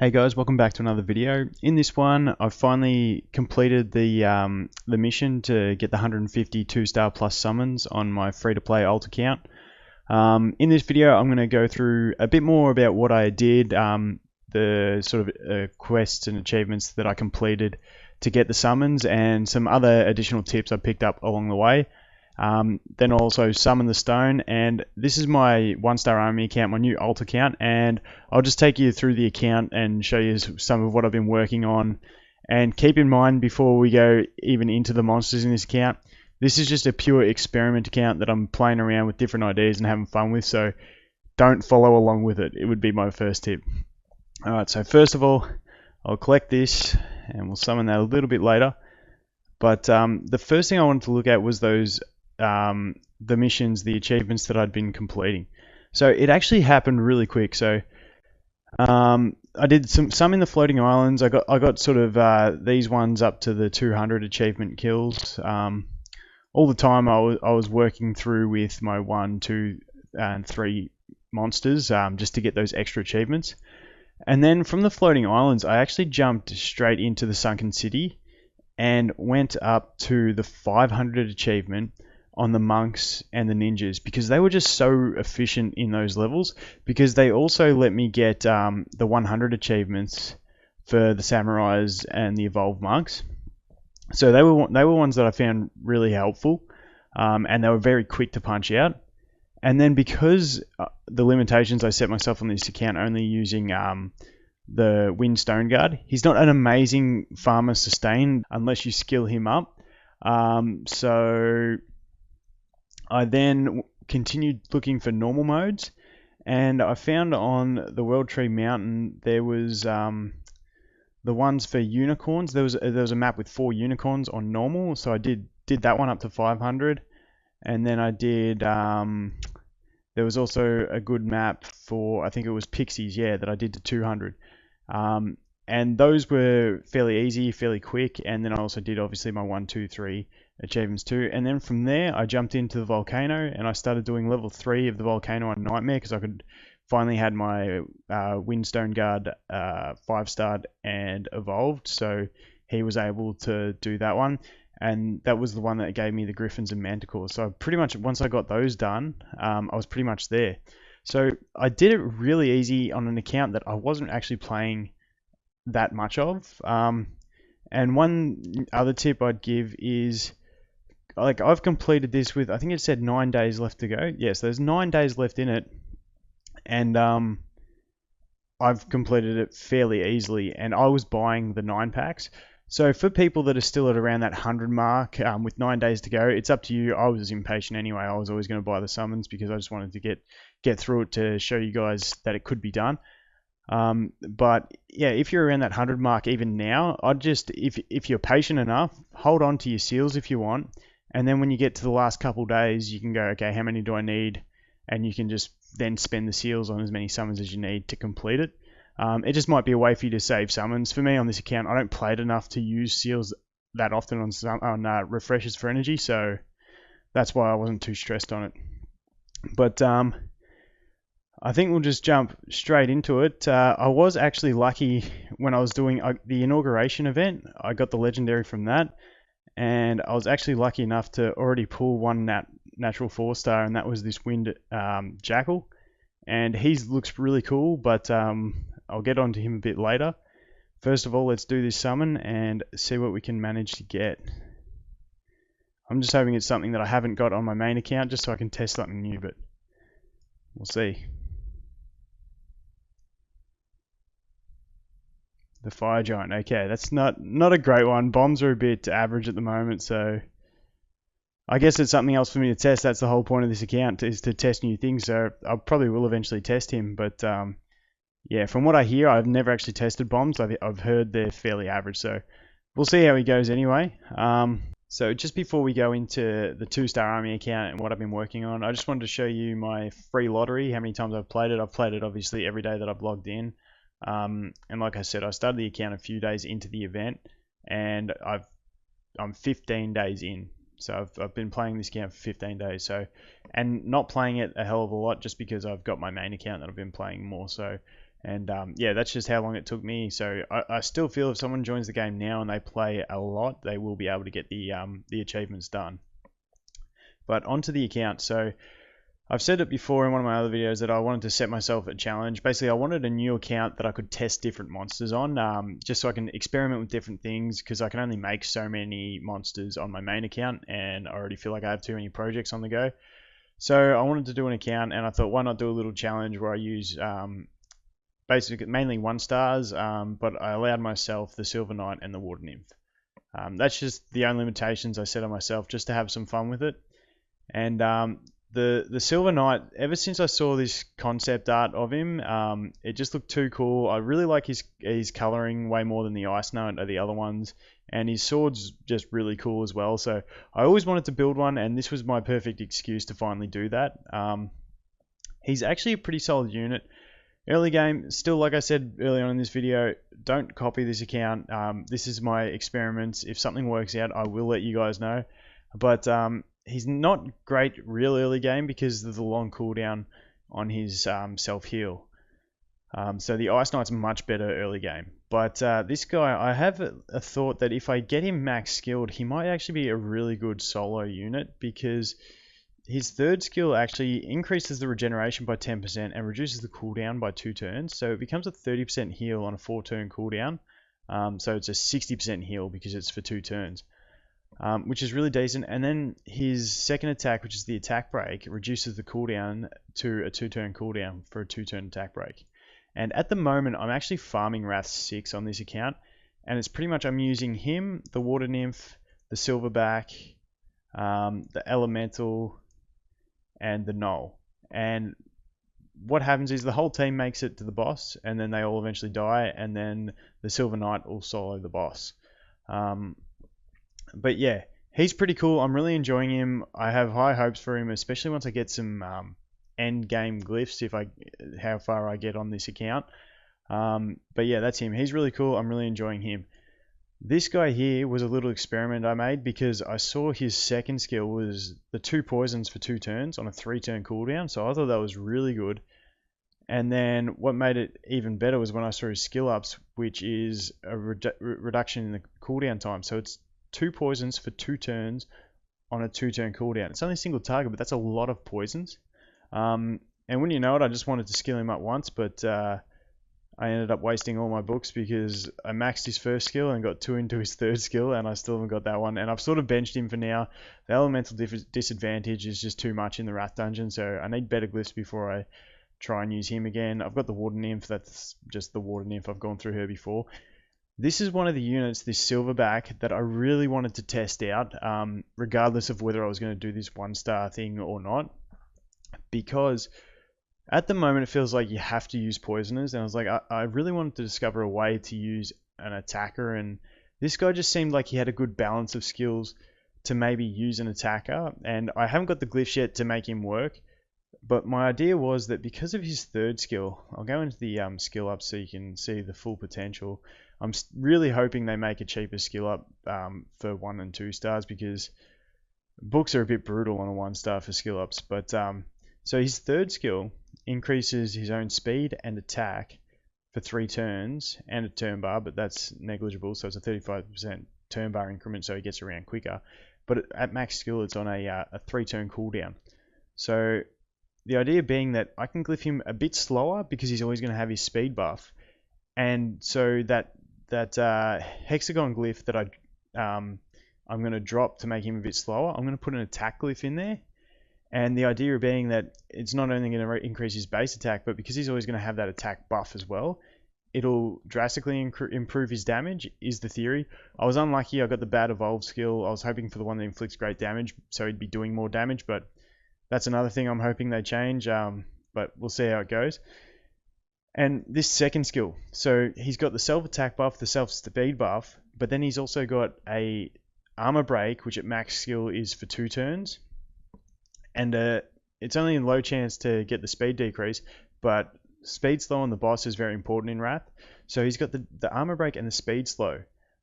Hey guys, welcome back to another video. In this one, I've finally completed the mission to get the 150 2-star plus summons on my free-to-play alt account. In this video, I'm going to go through a bit more about what I did, the sort of quests and achievements that I completed to get the summons, and some other additional tips I picked up along the way. Then I'll also summon the stone, and this is my 1-star army account, my new alt account, and I'll just take you through the account and show you some of what I've been working on. And keep in mind, before we go even into the monsters in this account, this is just a pure experiment account that I'm playing around with different ideas and having fun with, so don't follow along with it. It would be my first tip. Alright, so first of all, I'll collect this and we'll summon that a little bit later. But the first thing I wanted to look at was those the missions, the achievements that I'd been completing. So it actually happened really quick. So I did some in the floating islands. I got sort of these ones up to the 200 achievement kills. All the time I was working through with my 1, 2, and 3 monsters just to get those extra achievements. And then from the floating islands, I actually jumped straight into the sunken city and went up to the 500 achievement on the monks and the ninjas, because they were just so efficient in those levels, because they also let me get the 100 achievements for the samurais and the evolved monks. So they were ones that I found really helpful, and they were very quick to punch out. And then because the limitations I set myself on this account, only using the Wind Stone Guard, he's not an amazing farmer sustain unless you skill him up. So I then continued looking for normal modes, and I found on the World Tree Mountain there was the ones for unicorns. There was a map with 4 unicorns on normal, so I did that one up to 500, and then I did there was also a good map for, I think it was pixies, yeah, that I did to 200. And those were fairly easy, fairly quick, and then I also did obviously my 1, 2, 3 achievements too. And then from there I jumped into the volcano and I started doing level 3 of the volcano on Nightmare, because I could finally had my Windstone Guard 5-starred and evolved, so he was able to do that one, and that was the one that gave me the Griffins and Manticores. So pretty much once I got those done, I was pretty much there. So I did it really easy on an account that I wasn't actually playing that much of. And one other tip I'd give is, like, I've completed this with, I think it said 9 days left to go. Yes, there's 9 days left in it, and I've completed it fairly easily, and I was buying the 9 packs. So for people that are still at around that 100 mark with 9 days to go, it's up to you. I was impatient anyway. I was always going to buy the summons because I just wanted to get through it to show you guys that it could be done. But yeah, if you're around that 100 mark even now, I'd just, if you're patient enough, hold on to your seals if you want, and then when you get to the last couple days, you can go, okay, how many do I need? And you can just then spend the seals on as many summons as you need to complete it. It just might be a way for you to save summons. For me on this account, I don't play it enough to use seals that often on refreshes for energy, so that's why I wasn't too stressed on it. But I think we'll just jump straight into it. I was actually lucky when I was doing the inauguration event. I got the legendary from that, and I was actually lucky enough to already pull one natural 4-star, and that was this Wind Jackal. And he looks really cool, but I'll get onto him a bit later. First of all, let's do this summon and see what we can manage to get. I'm just hoping it's something that I haven't got on my main account, just so I can test something new, but we'll see. The Fire Giant. Okay, that's not a great one. Bombs are a bit average at the moment, so I guess it's something else for me to test. That's the whole point of this account, is to test new things, so I probably will eventually test him, but yeah, from what I hear, I've never actually tested bombs. I've heard they're fairly average, so we'll see how he goes anyway. So just before we go into the 2-star army account and what I've been working on, I just wanted to show you my free lottery, how many times I've played it. I've played it obviously every day that I've logged in. And like I said, I started the account a few days into the event, and I'm 15 days in. So I've been playing this account for 15 days. So, and not playing it a hell of a lot, just because I've got my main account that I've been playing more. So And yeah, that's just how long it took me. So I still feel if someone joins the game now and they play a lot, they will be able to get the achievements done. But onto the account. So I've said it before in one of my other videos that I wanted to set myself a challenge. Basically, I wanted a new account that I could test different monsters on, just so I can experiment with different things, because I can only make so many monsters on my main account, and I already feel like I have too many projects on the go. So I wanted to do an account, and I thought, why not do a little challenge where I use basically mainly 1-stars, but I allowed myself the Silver Knight and the Water Nymph. That's just the only limitations I set on myself, just to have some fun with it. And the Silver Knight, ever since I saw this concept art of him, it just looked too cool. I really like his coloring way more than the Ice Knight or the other ones, and his sword's just really cool as well. So I always wanted to build one, and this was my perfect excuse to finally do that. He's actually a pretty solid unit. Early game, still, like I said early on in this video, don't copy this account. This is my experiments. If something works out, I will let you guys know. But he's not great real early game because of the long cooldown on his self-heal. So the Ice Knight's much better early game. But this guy, I have a thought that if I get him max skilled, he might actually be a really good solo unit, because his third skill actually increases the regeneration by 10% and reduces the cooldown by 2 turns. So it becomes a 30% heal on a 4-turn cooldown. So it's a 60% heal because it's for 2 turns. Which is really decent. And then his second attack, which is the attack break, reduces the cooldown to a 2-turn cooldown for a 2-turn attack break. And at the moment, I'm actually farming Wrath 6 on this account, and it's pretty much I'm using him, the Water Nymph, the Silverback, the Elemental, and the Gnoll. And what happens is the whole team makes it to the boss, and then they all eventually die, and then the Silver Knight will solo the boss. But yeah, he's pretty cool. I'm really enjoying him. I have high hopes for him, especially once I get some end game glyphs, how far I get on this account. But yeah, that's him. He's really cool. I'm really enjoying him. This guy here was a little experiment I made, because I saw his second skill was the 2 poisons for 2 turns on a 3-turn cooldown. So I thought that was really good. And then what made it even better was when I saw his skill ups, which is a reduction in the cooldown time. So it's 2 poisons for 2 turns on a 2-turn cooldown. It's only a single target, but that's a lot of poisons. And when you know it, I just wanted to skill him up once, but I ended up wasting all my books because I maxed his first skill and got 2 into his third skill, and I still haven't got that one. And I've sort of benched him for now. The elemental disadvantage is just too much in the Wrath dungeon, so I need better glyphs before I try and use him again. I've got the Water Nymph. That's just the Water Nymph. I've gone through her before. This is one of the units, this Silverback, that I really wanted to test out, regardless of whether I was going to do this 1-star thing or not. Because at the moment it feels like you have to use poisoners, and I was like, I really wanted to discover a way to use an attacker, and this guy just seemed like he had a good balance of skills to maybe use an attacker. And I haven't got the glyphs yet to make him work, but my idea was that because of his third skill, I'll go into the skill up so you can see the full potential. I'm really hoping they make a cheaper skill up for 1 and 2 stars, because books are a bit brutal on a 1-star for skill ups. But so his third skill increases his own speed and attack for 3 turns and a turn bar, but that's negligible, so it's a 35% turn bar increment, so he gets around quicker. But at max skill, it's on a 3-turn cooldown. So the idea being that I can glyph him a bit slower because he's always going to have his speed buff, and so that hexagon glyph that I'm going to drop to make him a bit slower, I'm going to put an attack glyph in there. And the idea being that it's not only going to increase his base attack, but because he's always going to have that attack buff as well, it'll drastically improve his damage, is the theory. I was unlucky, I got the bad evolve skill. I was hoping for the one that inflicts great damage, so he'd be doing more damage, but that's another thing I'm hoping they change, but we'll see how it goes. And this second skill, so he's got the self-attack buff, the self-speed buff, but then he's also got a armor break, which at max skill is for 2 turns. And it's only a low chance to get the speed decrease, but speed slow on the boss is very important in Wrath. So he's got the armor break and the speed slow.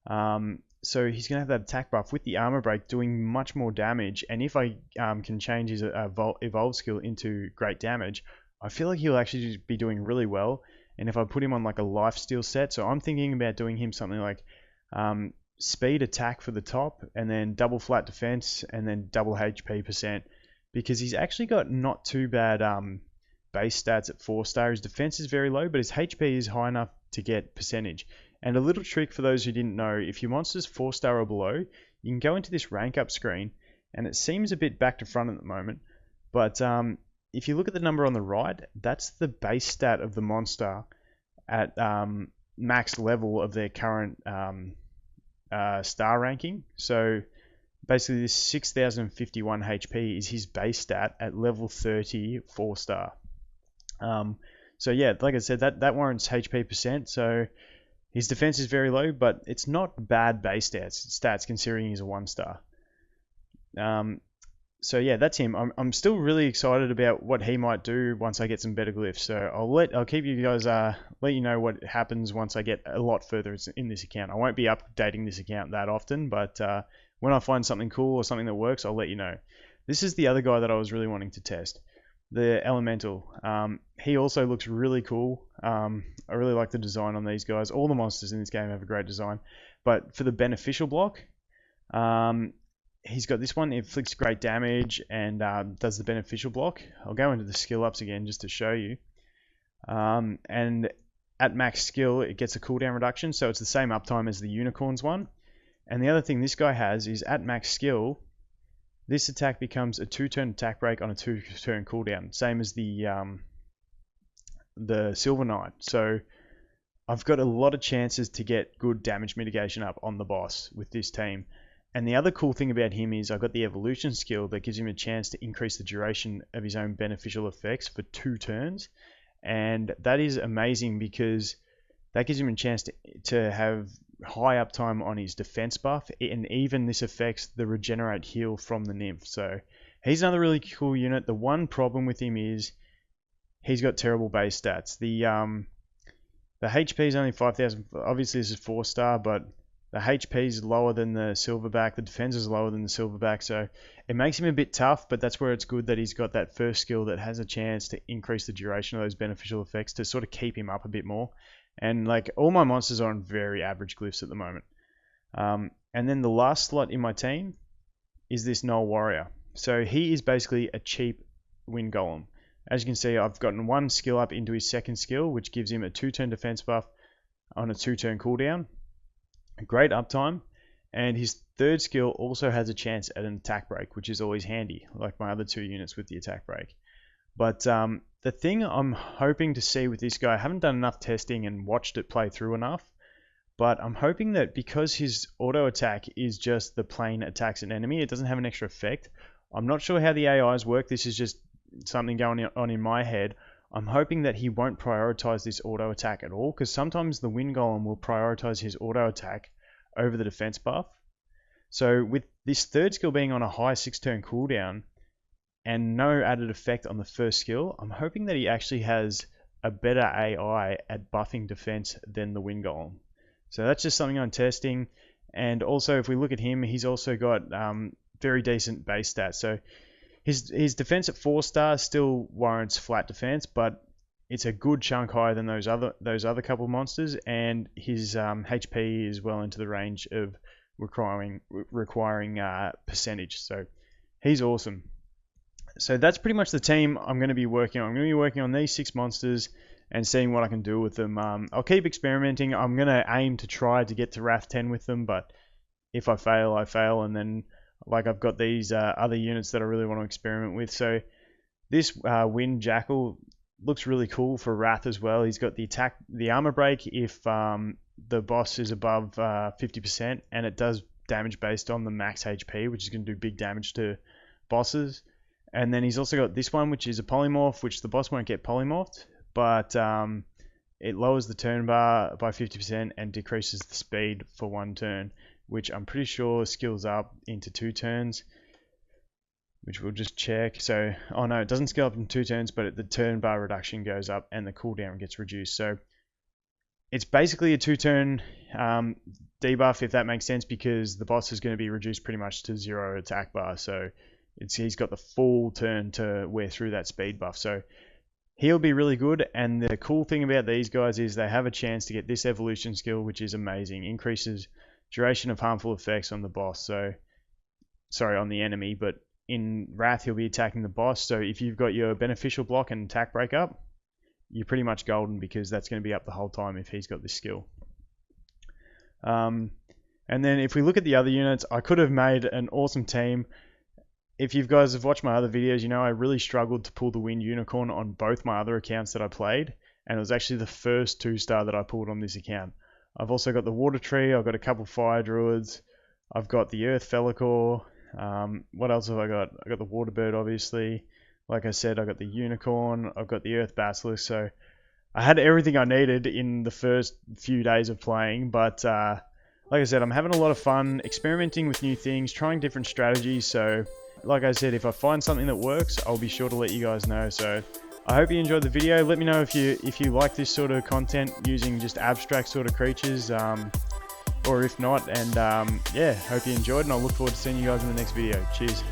So he's going to have that attack buff with the armor break doing much more damage. And if I can change his evolve skill into great damage, I feel like he'll actually be doing really well. And if I put him on like a lifesteal set, so I'm thinking about doing him something like speed attack for the top, and then double flat defense, and then double HP percent, because he's actually got not too bad base stats at 4-star. His defense is very low, but his HP is high enough to get percentage. And a little trick for those who didn't know, if your monster's 4-star or below, you can go into this rank up screen, and it seems a bit back to front at the moment, but if you look at the number on the right, that's the base stat of the monster at max level of their current star ranking. So basically this 6051 HP is his base stat at level 30 4-star. So yeah, like I said, that warrants HP percent. So his defense is very low, but it's not bad base stats considering he's a 1-star. So yeah, that's him. I'm still really excited about what he might do once I get some better glyphs. So I'll keep you guys let you know what happens once I get a lot further in this account. I won't be updating this account that often, but when I find something cool or something that works, I'll let you know. This is the other guy that I was really wanting to test, the Elemental. He also looks really cool. I really like the design on these guys. All the monsters in this game have a great design, but for the beneficial block, he's got this one. It inflicts great damage and does the beneficial block. I'll go into the skill ups again just to show you. And at max skill, it gets a cooldown reduction, so it's the same uptime as the Unicorns one. And the other thing this guy has is at max skill, this attack becomes a 2-turn attack break on a 2-turn cooldown, same as the Silver Knight. So I've got a lot of chances to get good damage mitigation up on the boss with this team. And the other cool thing about him is I've got the evolution skill that gives him a chance to increase the duration of his own beneficial effects for 2 turns. And that is amazing because that gives him a chance to have high uptime on his defense buff, and even this affects the regenerate heal from the nymph. So he's another really cool unit. The one problem with him is he's got terrible base stats. The HP is only 5,000. Obviously this is 4-star, but the HP is lower than the Silverback. The defense is lower than the Silverback, so it makes him a bit tough, but that's where it's good that he's got that first skill that has a chance to increase the duration of those beneficial effects to sort of keep him up a bit more. And like all my monsters are on very average glyphs at the moment. And then the last slot in my team is this Null Warrior. So he is basically a cheap Wind Golem. As you can see, I've gotten 1 skill up into his second skill, which gives him a 2-turn defense buff on a 2-turn cooldown. Great uptime, and his third skill also has a chance at an attack break, which is always handy, like my other 2 units with the attack break. But the thing I'm hoping to see with this guy, I haven't done enough testing and watched it play through enough, but I'm hoping that because his auto attack is just the plain attacks an enemy, it doesn't have an extra effect. I'm not sure how the AIs work, this is just something going on in my head. I'm hoping that he won't prioritize this auto attack at all, because sometimes the Wind Golem will prioritize his auto attack over the defense buff. So with this third skill being on a high 6-turn cooldown and no added effect on the first skill, I'm hoping that he actually has a better AI at buffing defense than the Wind Golem. So that's just something I'm testing. And also if we look at him, he's also got very decent base stats. So his defense at 4-star still warrants flat defense, but it's a good chunk higher than those other couple of monsters, and his HP is well into the range of requiring percentage. So he's awesome. So that's pretty much the team I'm going to be working on. I'm going to be working on these 6 monsters and seeing what I can do with them. I'll keep experimenting. I'm going to aim to try to get to Wrath 10 with them, but if I fail, I fail, and then like I've got these other units that I really want to experiment with. So this Wind Jackal looks really cool for Wrath as well. He's got the armor break if the boss is above 50%, and it does damage based on the max HP, which is going to do big damage to bosses. And then he's also got this one, which is a polymorph, which the boss won't get polymorphed, but it lowers the turn bar by 50% and decreases the speed for 1 turn, which I'm pretty sure skills up into 2 turns, which we'll just check. So, oh no, it doesn't scale up in 2 turns, but the turn bar reduction goes up and the cooldown gets reduced. So it's basically a 2-turn debuff, if that makes sense, because the boss is going to be reduced pretty much to 0 attack bar. So he's got the full turn to wear through that speed buff. So he'll be really good. And the cool thing about these guys is they have a chance to get this evolution skill, which is amazing. Increases duration of harmful effects on the boss. So, sorry, on the enemy, but in Wrath he'll be attacking the boss. So if you've got your beneficial block and attack break up, you're pretty much golden, because that's going to be up the whole time if he's got this skill. And then if we look at the other units, I could have made an awesome team. If you guys have watched my other videos, you know I really struggled to pull the Wind Unicorn on both my other accounts that I played, and it was actually the first 2-star that I pulled on this account. I've also got the Water Tree, I've got a couple Fire Druids, I've got the Earth Felicor. What else have I got? I got the Water Bird, obviously. Like I said, I got the Unicorn, I've got the Earth Basilisk. So I had everything I needed in the first few days of playing, but like I said, I'm having a lot of fun experimenting with new things, trying different strategies. So like I said, if I find something that works, I'll be sure to let you guys know. So I hope you enjoyed the video. Let me know if you like this sort of content using just abstract sort of creatures, or if not. And yeah, hope you enjoyed, and I'll look forward to seeing you guys in the next video. Cheers.